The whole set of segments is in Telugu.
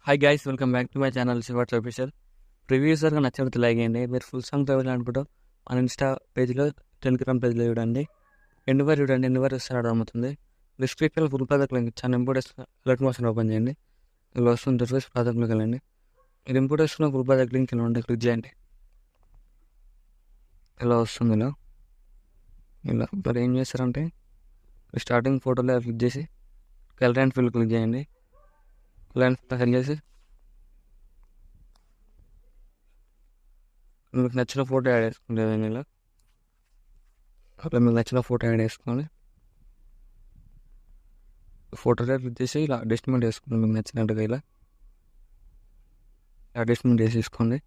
Hi guys, welcome back to my channel Shivats official. Previews వరకు నచ్చినట్టు లైక్ చేయండి. మీరు ఫుల్ సాంగ్ అనుకుంటూ మన ఇన్స్టా పేజ్లో, టెలిగ్రామ్ పేజ్లో చూడండి. ఎండ్ వరకు వస్తారు అమ్ముతుంది. డిస్క్రిప్షన్లో ఫుల్ ప్రాజెక్ట్ లింక్ చాలా ఇంపోర్టెన్స్ అలర్ట్ మోషన్ ఓపెన్ చేయండి. ఇలా వస్తుంది. ఇంటర్ఫేస్ ప్రాజెక్ట్లోకి వెళ్ళండి. మీరు ఇంపోర్ట్ చేసుకున్న ఫుల్ ప్రాజెక్ట్ లింక్ ఇలా ఉంటే క్లిక్ చేయండి. ఇలా వస్తుంది. ఇలా మరి ఏం చేస్తారంటే స్టార్టింగ్ ఫోటోలో క్లిక్ చేసి కలర్ అండ్ ఫిల్ క్లిక్ చేయండి. కలర్ అండ్ ఫిల్ సెలెక్ట్ చేసి మీకు నచ్చిన ఫోటో యాడ్ చేసుకుంటే ఇలా అట్లా మీకు నచ్చిన ఫోటో యాడ్ చేసుకోండి. ఫోటోలో క్లిక్ చేసి ఇలా అడ్జస్ట్మెంట్ వేసుకోండి. మీకు నచ్చినట్టుగా ఇలా అడ్జస్ట్మెంట్ వేసేసుకోండి.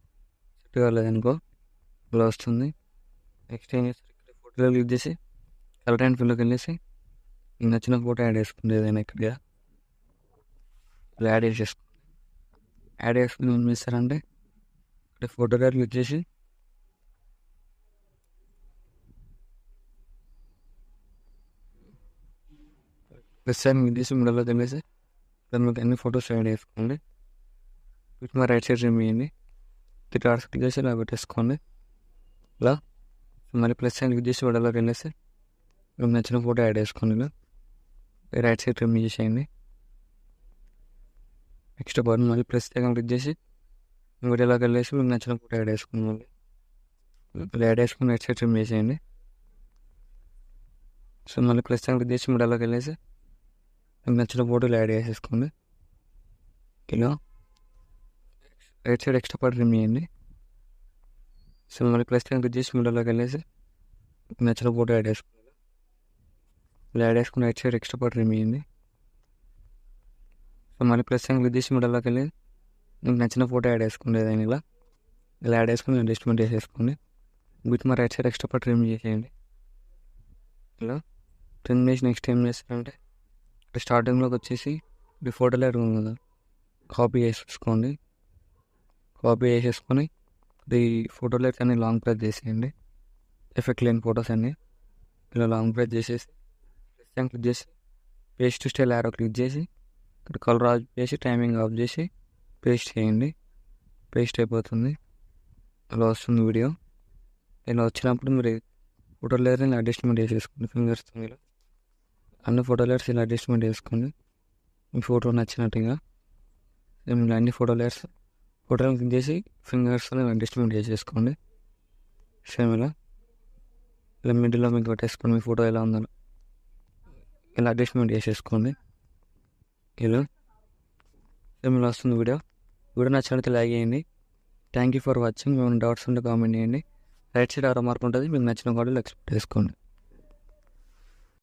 సెట్ కాలేదనుకో ఇలా వస్తుంది. నెక్స్ట్ ఏం చేస్తారు, ఇక్కడ ఫోటోలో క్లిక్ చేసి కలర్ అండ్ ఫిల్లోకి వెళ్ళేసి మీకు నచ్చిన ఫోటో యాడ్ చేసుకోండి. ఏదైనా ఇక్కడ ఇలా యాడ్ చేసేసుకోండి. యాడ్ చేసుకుని ఏం చేస్తారంటే ఇక్కడ ఫోటోలో క్లిక్ చేసి ప్లస్ సైన్ క్లిక్ చేసి మిడిల్లో తెలిసి దాని మీకు అన్ని ఫొటోస్ యాడ్ చేసుకోండి. వీటి మా రైట్ సైడ్ రిమూవ్ చేయండి. థిటార్స్ క్లిక్ చేసి ఇలా పెట్టేసుకోండి. ఇలా మళ్ళీ ప్లస్ సైన్ క్లిక్ చేసి మిడిల్లోకి వెళ్ళేసి మీకు నచ్చిన ఫోటో యాడ్ చేసుకోండి. ఇలా రైట్ సైడ్ రిమూవ్ చేసేయండి. నెక్స్ట్ బటన్ మళ్ళీ ప్లస్ సైన్ క్లిక్ చేసి వీడియోలోకి వెళ్ళేసి మీకు నచ్చిన ఫోటో యాడ్ చేసుకోండి. మళ్ళీ ఇలా యాడ్ చేసుకుని రైట్ సైడ్ రిమూవ్ చేసేయండి. సో మళ్ళీ ప్లస్ సైన్ క్లిక్ చేసి మిడిల్లోకి వెళ్ళేసి మీకు నచ్చిన ఫోటోలు యాడ్ చేసేసుకోండి. ఇలా right side extra part remove చేయండి. సో మళ్ళీ ప్లస్ సైన్ క్లిక్ చేసి మిడిల్లోకి వెళ్ళేసి మీకు నచ్చిన ఫోటో యాడ్ చేసుకోండి. ఇలా యాడ్ చేసుకుని right side extra part remove చేయండి. సో మళ్ళీ ప్లస్ సైన్ క్లిక్ చేసి మిడిల్లోకి వెళ్ళి మీకు నచ్చిన ఫోటో యాడ్ చేసుకోండి. ఏదైనా ఇలా యాడ్ చేసుకుని అడ్జస్ట్మెంట్ చేసేసుకోండి. వీటి మా right side extra part remove చేసేయండి. ఇలా రిమూవ్ చేసి నెక్స్ట్ ఏం చేస్తారంటే స్టార్టింగ్లోకి వచ్చేసి ఈ ఫోటోలో ఉంది కదా, కాపీ చేసేసుకోండి. కాపీ చేసేసుకొని ఈ ఫోటోలో అన్ని లాంగ్ ప్రెస్ చేసేయండి. ఎఫెక్ట్ లేని ఫొటోస్ అన్నీ ఇలా లాంగ్ ప్రెస్ చేసేసి క్లిక్ చేసి పేస్ట్ స్టైల్ యారో క్లిక్ చేసి ఇక్కడ కలర్ ఆఫ్ చేసి టైమింగ్ ఆఫ్ చేసి పేస్ట్ చేయండి. పేస్ట్ అయిపోతుంది. ఇలా వస్తుంది వీడియో. ఇలా వచ్చినప్పుడు మీరు ఫోటో లేయర్ ఇలా అడ్జస్ట్మెంట్ చేసేసుకోండి. ఫింగర్స్ ఇలా అన్ని ఫోటో లేయర్స్ ఇలా అడ్జస్ట్మెంట్ చేసుకోండి. మీ ఫోటో నచ్చినట్టుగా ఇలా అన్ని ఫోటో లేయర్స్ ఫోటోలు క్లిక్ చేసి ఫింగర్స్ అడ్జస్ట్మెంట్ చేసేసుకోండి. సేమ్ ఇలా మిడిల్లో మీకు పెట్టేసుకోండి. మీ ఫోటో ఎలా ఉందో ఇలా అడ్జస్ట్మెంట్ చేసేసుకోండి. ఇలా సేమ్ ఇలా వస్తుంది వీడియో. నచ్చినట్లయితే లైక్ చేయండి. Thank you for watching. ఏమైనా డౌట్స్ ఉంటే కామెంట్ చేయండి. రైట్ సైడ్ ఎవరో మార్క్ ఉంటుంది. మీకు నచ్చిన కూడా ఎక్స్పెక్ట్ చేసుకోండి.